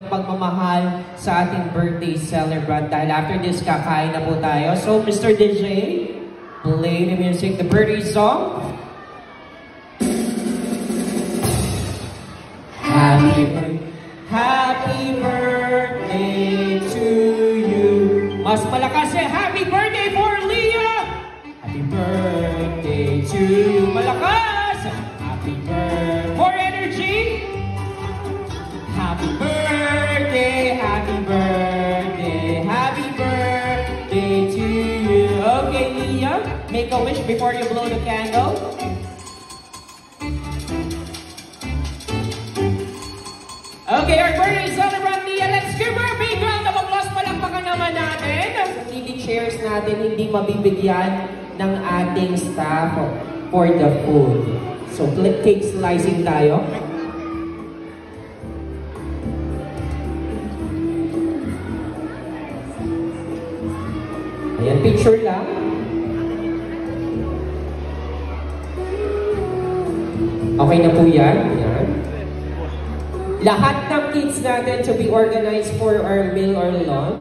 pagmamahal sa ating birthday celebrant dahil after this kakain na po tayo. So Mr. DJ, play the music, the birthday song. Happy birthday to you. Mas malakas eh, happy birthday for Leah. Happy birthday to you. Malakas. Happy birthday. More energy. Happy birthday, happy birthday, happy birthday to you. Okay, Leah, make a wish before you blow the candle. Okay, our birthday celebrant, Leah. Let's give her a big round of applause. Palakpakan naman natin. Ang leading chairs natin hindi mabibigyan ng ating staff for the food. So, cake slicing tayo. Ayan, picture lang. Okay na po yan. Ayan. Lahat ng kids natin to be organized for our meal or lunch.